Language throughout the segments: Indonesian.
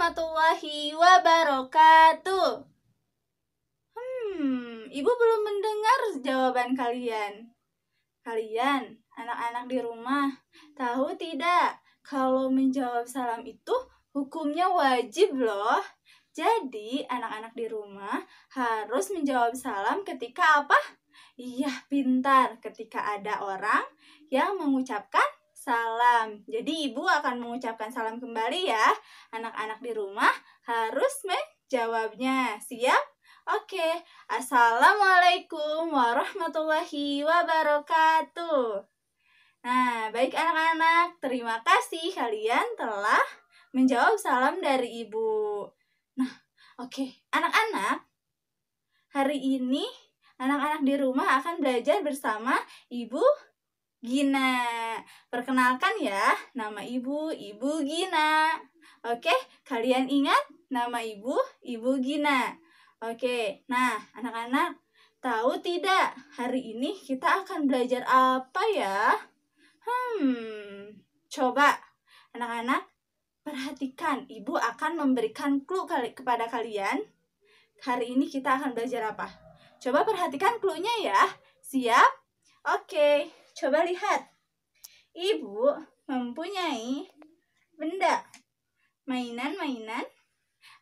warahmatullahi wabarakatuh. Ibu belum mendengar jawaban kalian. Kalian, anak-anak di rumah, tahu tidak kalau menjawab salam itu hukumnya wajib loh. Jadi, anak-anak di rumah harus menjawab salam ketika apa? Iya, pintar. Ketika ada orang yang mengucapkan salam. Jadi, ibu akan mengucapkan salam kembali ya. Anak-anak di rumah harus menjawabnya. Siap? Oke. Assalamualaikum warahmatullahi wabarakatuh. Nah, baik anak-anak, terima kasih kalian telah menjawab salam dari ibu. Nah, oke, anak-anak, hari ini anak-anak di rumah akan belajar bersama Ibu Gina. Perkenalkan ya, nama ibu, Ibu Gina. Oke, kalian ingat nama ibu, Ibu Gina. Oke, nah anak-anak, tahu tidak hari ini kita akan belajar apa ya? Coba anak-anak perhatikan, ibu akan memberikan clue kepada kalian. Hari ini kita akan belajar apa? Coba perhatikan clue-nya ya. Siap? Oke, coba lihat. Ibu mempunyai benda mainan-mainan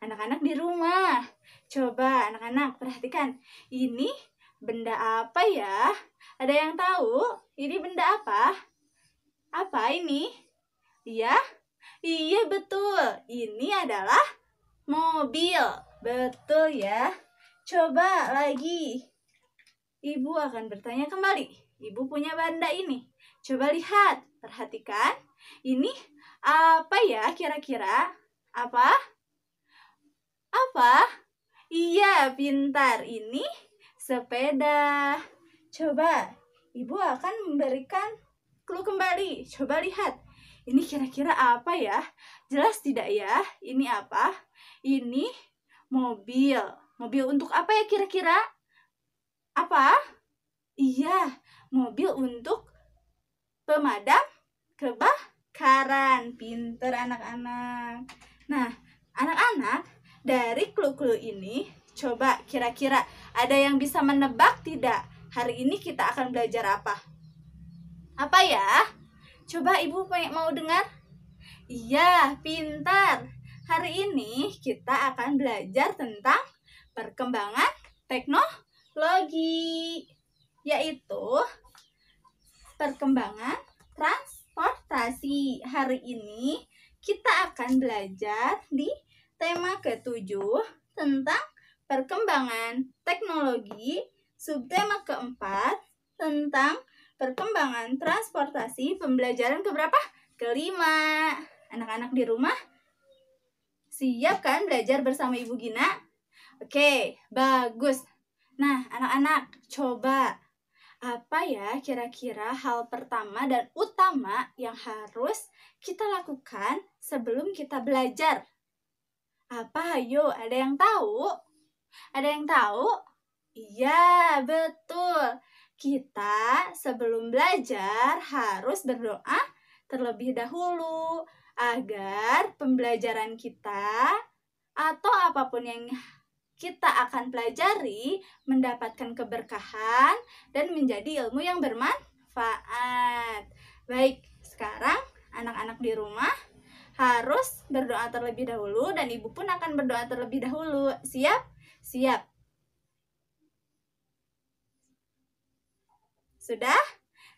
anak-anak di rumah. Coba anak-anak perhatikan. Ini benda apa ya? Ada yang tahu? Ini benda apa? Apa ini? Iya? Iya betul. Ini adalah mobil. Betul ya. Coba lagi. Ibu akan bertanya kembali. Ibu punya benda ini. Coba lihat. Perhatikan. Ini apa ya kira-kira? Apa? Apa? Iya, pintar. Ini sepeda. Coba, ibu akan memberikan clue kembali. Coba lihat. Ini kira-kira apa ya? Jelas tidak ya? Ini apa? Ini mobil. Mobil untuk apa ya kira-kira? Apa? Iya, mobil untuk pemadam kebakaran. Pintar anak-anak. Nah, anak-anak, dari clue-clue ini, coba kira-kira ada yang bisa menebak tidak? Hari ini kita akan belajar apa? Apa ya? Coba ibu mau dengar? Iya, pintar. Hari ini kita akan belajar tentang perkembangan teknologi, yaitu perkembangan transportasi. Hari ini kita akan belajar di tema ke-7 tentang perkembangan teknologi, subtema ke-4 tentang perkembangan transportasi, pembelajaran keberapa? Ke-5. Anak-anak di rumah siap kan belajar bersama Ibu Gina? Oke, bagus. Nah, anak-anak, coba apa ya kira-kira hal pertama dan utama yang harus kita lakukan sebelum kita belajar? Apa? Ayo, ada yang tahu? Ada yang tahu? Iya, betul. Kita sebelum belajar harus berdoa terlebih dahulu agar pembelajaran kita atau apapun yang kita akan pelajari mendapatkan keberkahan dan menjadi ilmu yang bermanfaat. Baik, sekarang anak-anak di rumah harus berdoa terlebih dahulu dan ibu pun akan berdoa terlebih dahulu. Siap? Siap. Sudah?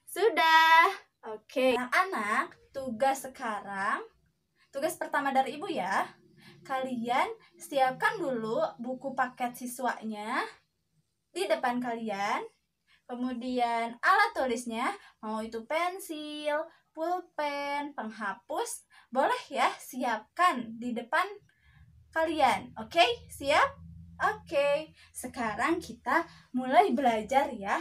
Sudah. Oke. Anak-anak, tugas pertama dari ibu ya. Kalian siapkan dulu buku paket siswanya di depan kalian. Kemudian alat tulisnya, mau itu pensil, pulpen, penghapus, boleh ya siapkan di depan kalian. Oke, siap? Oke, sekarang kita mulai belajar ya.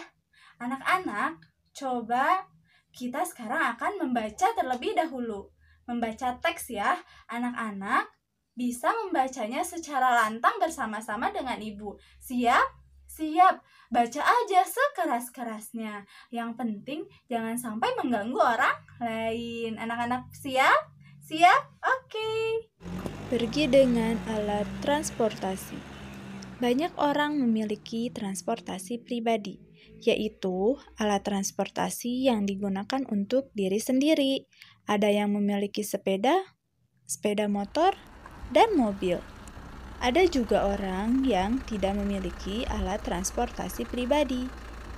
Anak-anak, coba kita sekarang akan membaca terlebih dahulu. Membaca teks ya. Anak-anak bisa membacanya secara lantang bersama-sama dengan ibu. Siap? Siap. Baca aja sekeras-kerasnya. Yang penting jangan sampai mengganggu orang lain. Anak-anak siap? Siap? Oke. Pergi dengan alat transportasi. Banyak orang memiliki transportasi pribadi, yaitu alat transportasi yang digunakan untuk diri sendiri. Ada yang memiliki sepeda, sepeda motor, dan mobil. Ada juga orang yang tidak memiliki alat transportasi pribadi.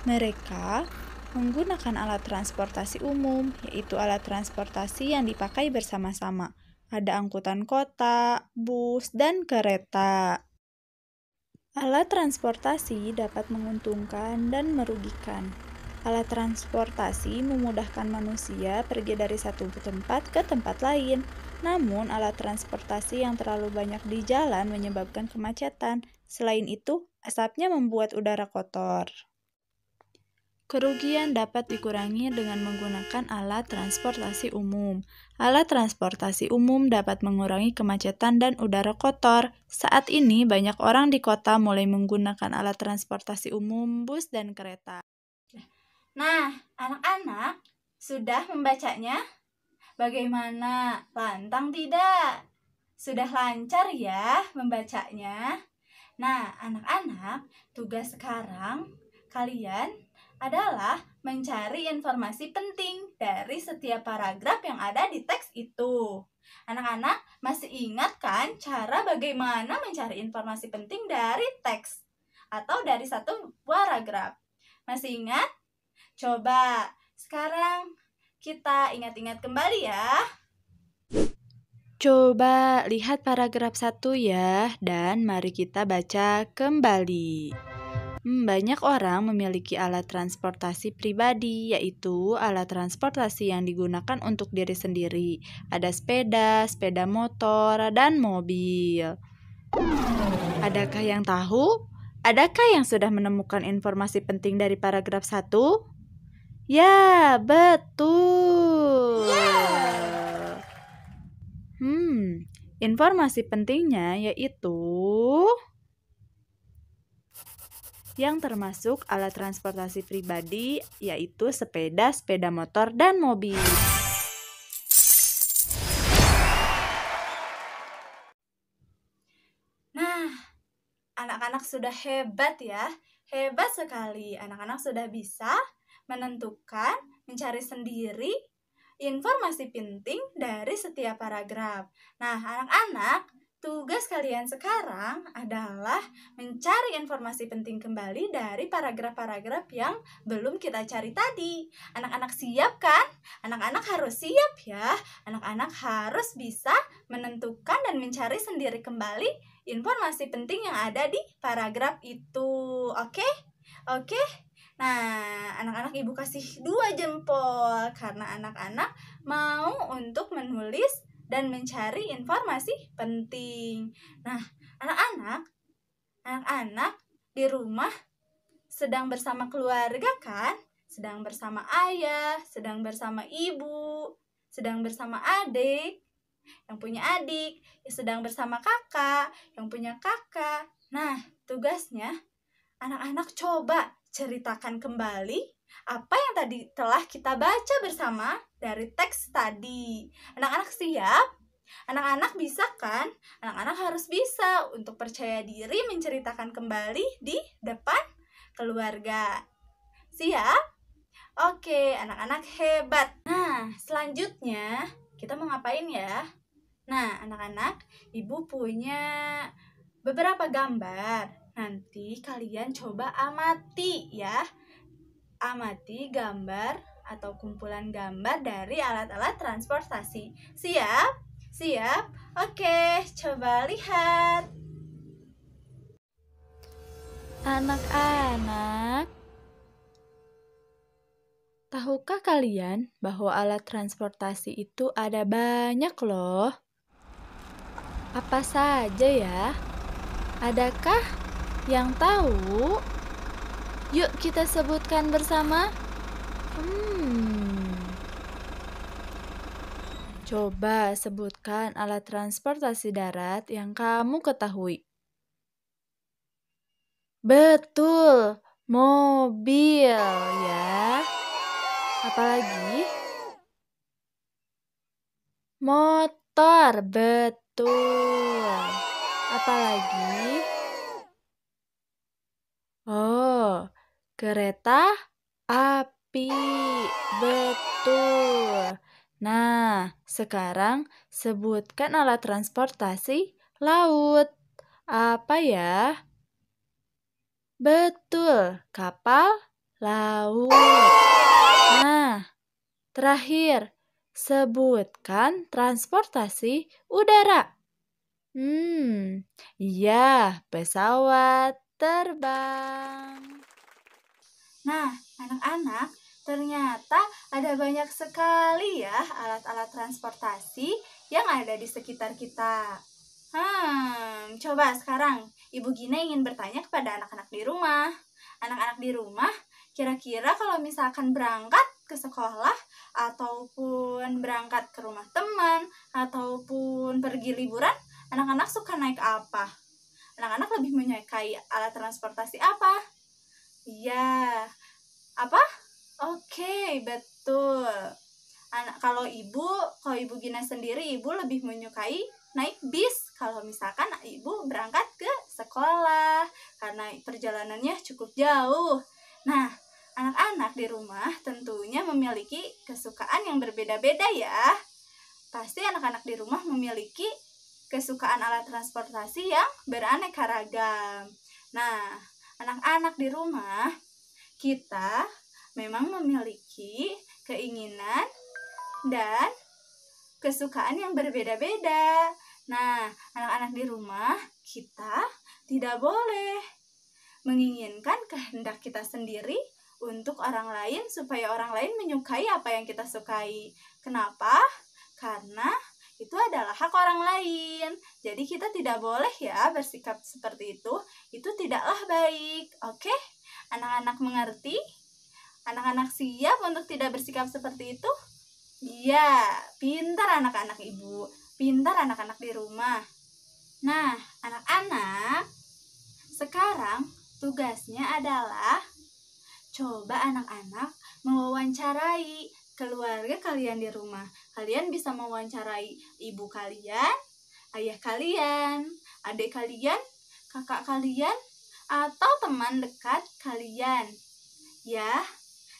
Mereka menggunakan alat transportasi umum, yaitu alat transportasi yang dipakai bersama-sama. Ada angkutan kota, bus, dan kereta. Alat transportasi dapat menguntungkan dan merugikan. Alat transportasi memudahkan manusia pergi dari satu tempat ke tempat lain. Namun, alat transportasi yang terlalu banyak di jalan menyebabkan kemacetan. Selain itu, asapnya membuat udara kotor. Kerugian dapat dikurangi dengan menggunakan alat transportasi umum. Alat transportasi umum dapat mengurangi kemacetan dan udara kotor. Saat ini, banyak orang di kota mulai menggunakan alat transportasi umum, bus, dan kereta. Nah, anak-anak sudah membacanya? Bagaimana? Lantang tidak? Sudah lancar ya membacanya? Nah, anak-anak, tugas sekarang kalian adalah mencari informasi penting dari setiap paragraf yang ada di teks itu. Anak-anak masih ingat kan cara bagaimana mencari informasi penting dari teks atau dari satu paragraf? Masih ingat? Coba sekarang kita ingat-ingat kembali ya. Coba lihat paragraf 1 ya, dan mari kita baca kembali. Banyak orang memiliki alat transportasi pribadi, yaitu alat transportasi yang digunakan untuk diri sendiri. Ada sepeda, sepeda motor, dan mobil. Adakah yang tahu? Adakah yang sudah menemukan informasi penting dari paragraf 1? Ya, betul. Informasi pentingnya yaitu yang termasuk alat transportasi pribadi, yaitu sepeda, sepeda motor, dan mobil. Nah, anak-anak sudah hebat ya. Hebat sekali. Anak-anak sudah bisa menentukan, mencari sendiri informasi penting dari setiap paragraf. Nah, anak-anak, tugas kalian sekarang adalah mencari informasi penting kembali dari paragraf-paragraf yang belum kita cari tadi. Anak-anak siap kan? Anak-anak harus siap ya. Anak-anak harus bisa menentukan dan mencari sendiri kembali informasi penting yang ada di paragraf itu. Oke? Oke? Nah, anak-anak ibu kasih 2 jempol karena anak-anak mau untuk menulis dan mencari informasi penting. Nah, anak-anak di rumah sedang bersama keluarga kan? Sedang bersama ayah, sedang bersama ibu, sedang bersama adik, yang punya adik, sedang bersama kakak, yang punya kakak. Nah, tugasnya anak-anak coba ceritakan kembali apa yang tadi telah kita baca bersama dari teks tadi. Anak-anak siap? Anak-anak bisa kan? Anak-anak harus bisa untuk percaya diri menceritakan kembali di depan keluarga. Siap? Oke, anak-anak hebat. Nah, selanjutnya kita mau ngapain ya? Nah, anak-anak, ibu punya beberapa gambar. Nanti kalian coba amati ya. Amati gambar atau kumpulan gambar dari alat-alat transportasi. Siap? Siap? Oke, coba lihat. Anak-anak, tahukah kalian bahwa alat transportasi itu ada banyak loh? Apa saja ya? Adakah yang tahu? Yuk kita sebutkan bersama. Coba sebutkan alat transportasi darat yang kamu ketahui. Betul, mobil ya. Apalagi? Motor, betul. Betul. Apalagi? Oh, kereta api. Betul. Nah, sekarang sebutkan alat transportasi laut. Apa ya? Betul, kapal laut. Nah, terakhir, sebutkan transportasi udara. Iya, pesawat terbang. Nah, anak-anak, ternyata ada banyak sekali ya alat-alat transportasi yang ada di sekitar kita. Coba sekarang Ibu Gina ingin bertanya kepada anak-anak di rumah. Anak-anak di rumah, kira-kira kalau misalkan berangkat ke sekolah ataupun berangkat ke rumah teman ataupun pergi liburan, anak-anak suka naik apa? Anak-anak lebih menyukai alat transportasi apa? Iya. Apa? Oke, betul. Kalau Ibu Gina sendiri, Ibu lebih menyukai naik bis kalau misalkan Ibu berangkat ke sekolah karena perjalanannya cukup jauh. Nah, anak-anak di rumah tentunya memiliki kesukaan yang berbeda-beda ya. Pasti anak-anak di rumah memiliki kesukaan alat transportasi yang beraneka ragam. Nah, anak-anak di rumah, kita memang memiliki keinginan dan kesukaan yang berbeda-beda. Nah, anak-anak di rumah, kita tidak boleh menginginkan kehendak kita sendiri untuk orang lain supaya orang lain menyukai apa yang kita sukai. Kenapa? Karena itu adalah hak orang lain. Jadi kita tidak boleh ya bersikap seperti itu. Itu tidaklah baik. Oke? Anak-anak mengerti? Anak-anak siap untuk tidak bersikap seperti itu? Iya, pintar anak-anak Ibu. Pintar anak-anak di rumah. Nah, anak-anak, sekarang tugasnya adalah coba anak-anak mewawancarai keluarga kalian di rumah. Kalian bisa mewawancarai ibu kalian, ayah kalian, adik kalian, kakak kalian, atau teman dekat kalian. Ya,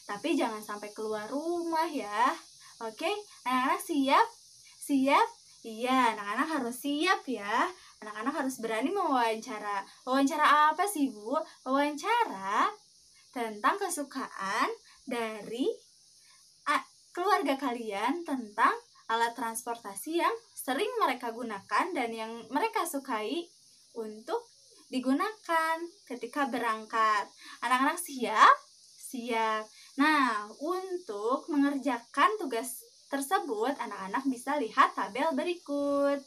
tapi jangan sampai keluar rumah ya. Oke, anak-anak siap? Siap? Iya, anak-anak harus siap ya. Anak-anak harus berani mewawancara. Wawancara apa sih, Bu? Wawancara tentang kesukaan dari keluarga kalian tentang alat transportasi yang sering mereka gunakan dan yang mereka sukai untuk digunakan ketika berangkat. Anak-anak siap? Siap. Nah, untuk mengerjakan tugas tersebut, anak-anak bisa lihat tabel berikut.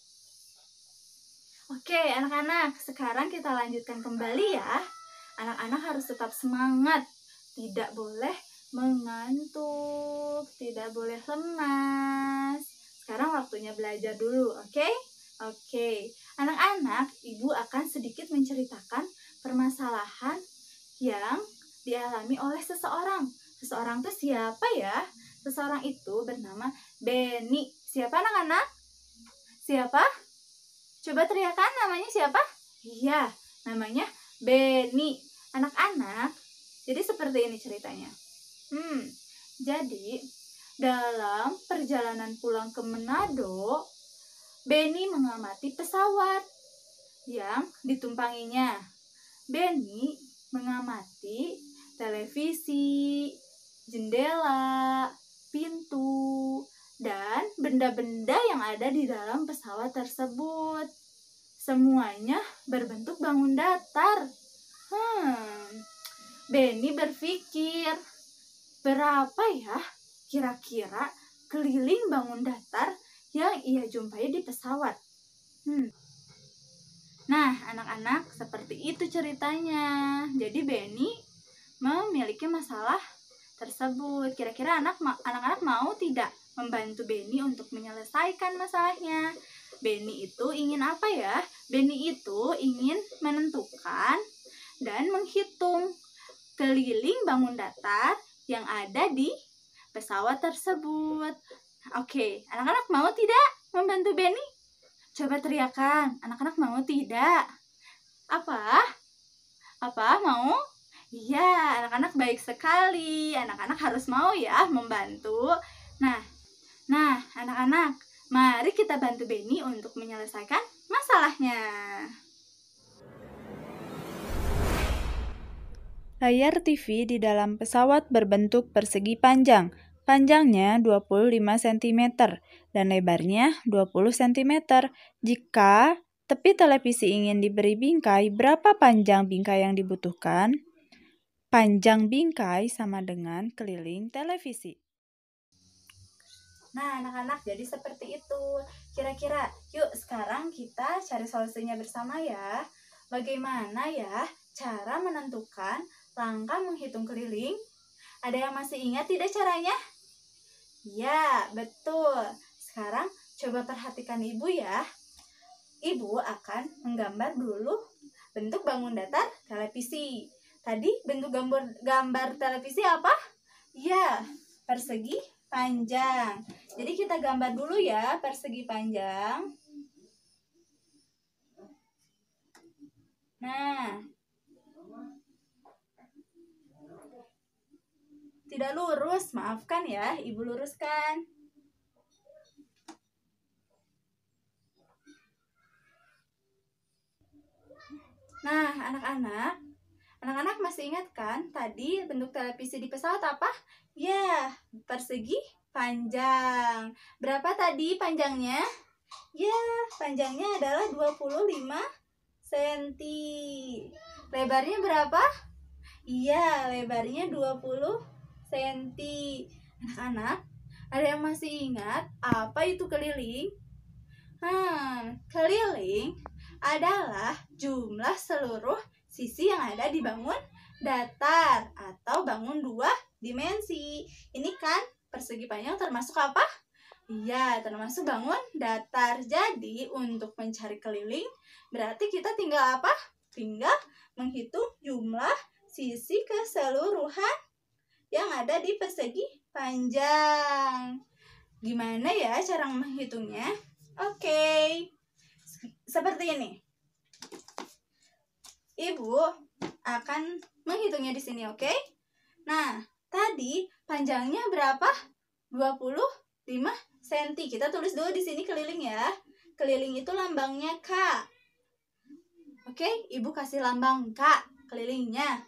Oke, anak-anak, sekarang kita lanjutkan kembali ya. Anak-anak harus tetap semangat, tidak boleh mengantuk, tidak boleh lemas. Sekarang waktunya belajar dulu, oke? Oke, anak-anak, Ibu akan sedikit menceritakan permasalahan yang dialami oleh seseorang. Seseorang itu siapa ya? Seseorang itu bernama Benny. Siapa anak-anak? Siapa? Coba teriakan, namanya siapa? Iya, namanya Benny. Anak-anak, jadi seperti ini ceritanya. Jadi dalam perjalanan pulang ke Manado, Benny mengamati pesawat yang ditumpanginya. Benny mengamati televisi, jendela, pintu, dan benda-benda yang ada di dalam pesawat tersebut. Semuanya berbentuk bangun datar. Benny berpikir, berapa ya kira-kira keliling bangun datar yang ia jumpai di pesawat? Nah, anak-anak, seperti itu ceritanya. Jadi Benny memiliki masalah tersebut. Kira-kira anak-anak mau tidak membantu Benny untuk menyelesaikan masalahnya? Benny itu ingin apa ya? Benny itu ingin menentukan dan menghitung keliling bangun datar yang ada di pesawat tersebut. Oke, anak-anak mau tidak membantu Benny? Coba teriakan, anak-anak mau tidak? Apa? Apa mau? Iya, anak-anak baik sekali. Anak-anak harus mau ya membantu. Nah, anak-anak, mari kita bantu Benny untuk menyelesaikan masalahnya. Layar TV di dalam pesawat berbentuk persegi panjang. Panjangnya 25 cm dan lebarnya 20 cm. Jika tepi televisi ingin diberi bingkai, berapa panjang bingkai yang dibutuhkan? Panjang bingkai sama dengan keliling televisi. Nah, anak-anak, jadi seperti itu. Kira-kira, yuk sekarang kita cari solusinya bersama ya. Bagaimana ya cara menentukan langkah menghitung keliling? Ada yang masih ingat tidak caranya? Ya, betul. Sekarang coba perhatikan ibu ya. Ibu akan menggambar dulu bentuk bangun datar televisi. Tadi bentuk gambar televisi apa? Ya, persegi panjang. Jadi kita gambar dulu ya persegi panjang. Nah, tidak lurus, maafkan ya, ibu luruskan. Nah, anak-anak masih ingat kan tadi bentuk televisi di pesawat apa? Ya, persegi panjang. Berapa tadi panjangnya? Ya, panjangnya adalah 25 cm. Lebarnya berapa? Iya, lebarnya 20 cm. Anak-anak, ada yang masih ingat apa itu keliling? Keliling adalah jumlah seluruh sisi yang ada di bangun datar atau bangun dua dimensi. Ini kan persegi panjang termasuk apa? Iya, termasuk bangun datar. Jadi untuk mencari keliling berarti kita tinggal apa? Tinggal menghitung jumlah sisi keseluruhan yang ada di persegi panjang. Gimana ya cara menghitungnya? Oke. Seperti ini. Ibu akan menghitungnya di sini, oke? Nah, tadi panjangnya berapa? 25 cm. Kita tulis dulu di sini keliling ya. Keliling itu lambangnya K. Oke, ibu kasih lambang K kelilingnya.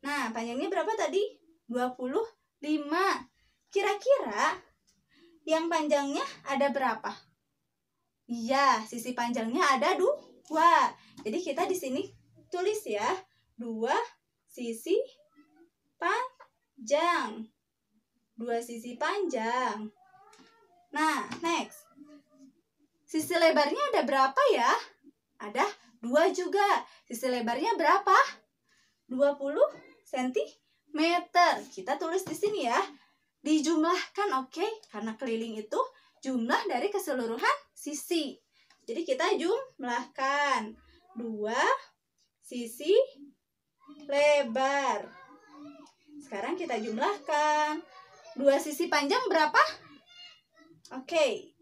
Nah, panjangnya berapa tadi? 25. Kira-kira yang panjangnya ada berapa? Iya, sisi panjangnya ada 2. Jadi kita di sini tulis ya, 2 sisi panjang. 2 sisi panjang. Nah, next. Sisi lebarnya ada berapa ya? Ada 2 juga. Sisi lebarnya berapa? 20 cm. Kita tulis di sini ya. Dijumlahkan, oke? Karena keliling itu jumlah dari keseluruhan sisi. Jadi kita jumlahkan 2 sisi lebar. Sekarang kita jumlahkan 2 sisi panjang berapa? Oke.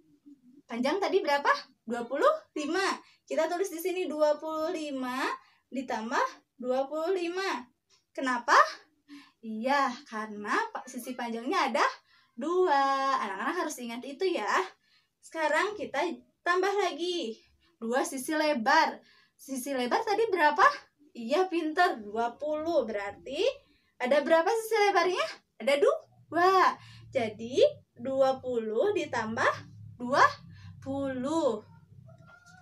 Panjang tadi berapa? 25. Kita tulis di sini 25 ditambah 25. Kenapa? Iya, karena sisi panjangnya ada 2. Anak-anak harus ingat itu ya. Sekarang kita tambah lagi 2 sisi lebar. Sisi lebar tadi berapa? Iya, pintar, 20. Berarti ada berapa sisi lebarnya? Ada 2. Jadi 20 ditambah 20.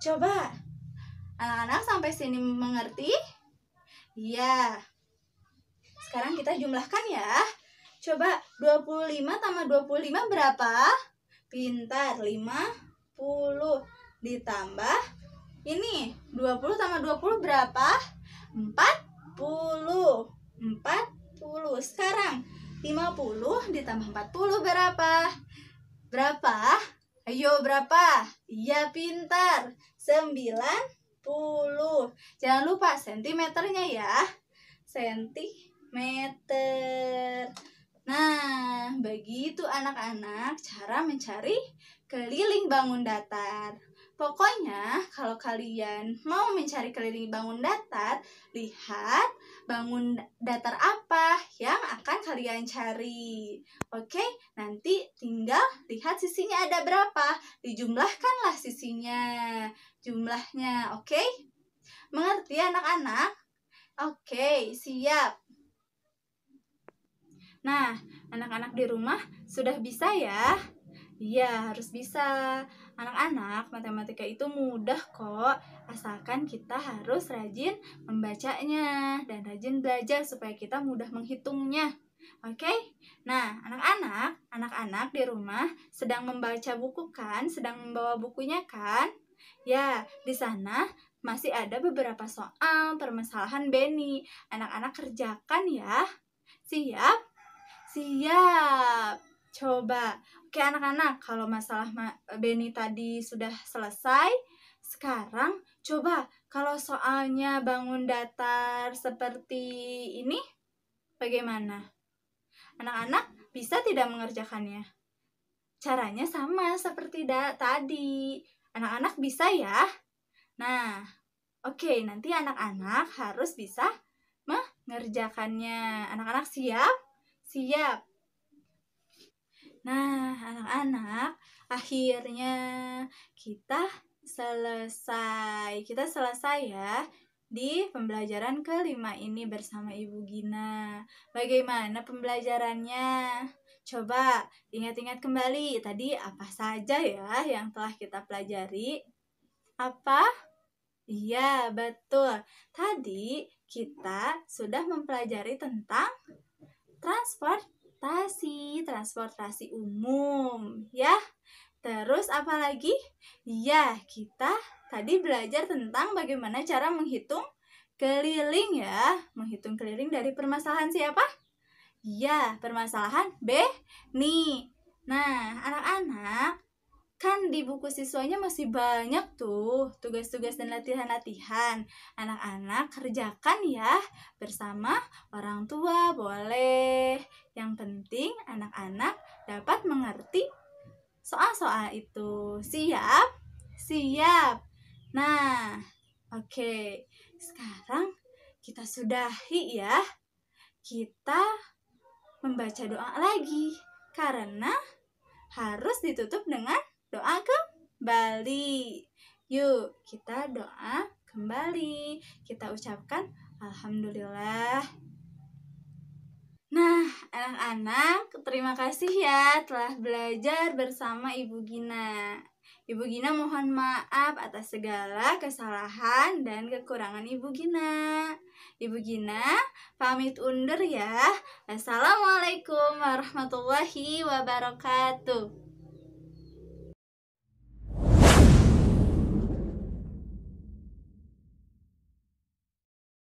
Coba anak-anak sampai sini mengerti? Iya. Sekarang kita jumlahkan ya. Coba 25 tambah 25 berapa? Pintar, 50 ditambah ini 20 tambah 20 berapa? 40. 40. Sekarang 50 ditambah 40 berapa? Berapa? Ayo berapa? Iya, pintar, 90. Jangan lupa sentimeternya ya. Sentimeter. Nah, begitu anak-anak cara mencari keliling bangun datar. Pokoknya kalau kalian mau mencari keliling bangun datar, lihat bangun datar apa yang akan kalian cari. Oke, nanti tinggal lihat sisinya ada berapa, dijumlahkanlah sisinya, jumlahnya. Oke, mengerti anak-anak? Oke, siap. Nah, anak-anak di rumah sudah bisa ya? Iya, harus bisa. Anak-anak, matematika itu mudah kok, asalkan kita harus rajin membacanya dan rajin belajar supaya kita mudah menghitungnya. Oke? Nah, anak-anak di rumah sedang membaca buku kan? Sedang membawa bukunya kan? Ya, di sana masih ada beberapa soal permasalahan Beni. Anak-anak kerjakan ya. Siap? Siap. Coba. Oke anak-anak, kalau masalah Beni tadi sudah selesai, sekarang coba kalau soalnya bangun datar seperti ini, bagaimana? Anak-anak bisa tidak mengerjakannya? Caranya sama seperti tadi. Anak-anak bisa ya? Nah, oke, nanti anak-anak harus bisa mengerjakannya. Anak-anak siap? Siap. Nah, anak-anak, akhirnya kita selesai. Kita selesai ya di pembelajaran kelima ini bersama Ibu Gina. Bagaimana pembelajarannya? Coba ingat-ingat kembali tadi apa saja ya yang telah kita pelajari? Apa? Iya, betul. Tadi kita sudah mempelajari tentang transportasi umum ya. Terus apa lagi? Ya, kita tadi belajar tentang bagaimana cara menghitung keliling ya. Menghitung keliling dari permasalahan siapa? Ya, permasalahan Beni. Nah, anak-anak, kan di buku siswanya masih banyak tuh tugas-tugas dan latihan-latihan. Anak-anak kerjakan ya bersama orang tua boleh. Yang penting anak-anak dapat mengerti soal-soal itu. Siap? Siap. Nah, oke. Sekarang kita sudahi ya. Kita membaca doa lagi karena harus ditutup dengan doa kembali. Yuk, kita doa kembali. Kita ucapkan alhamdulillah. Nah, anak-anak, terima kasih ya telah belajar bersama Ibu Gina. Ibu Gina mohon maaf atas segala kesalahan dan kekurangan Ibu Gina. Ibu Gina pamit undur ya. Assalamualaikum warahmatullahi wabarakatuh.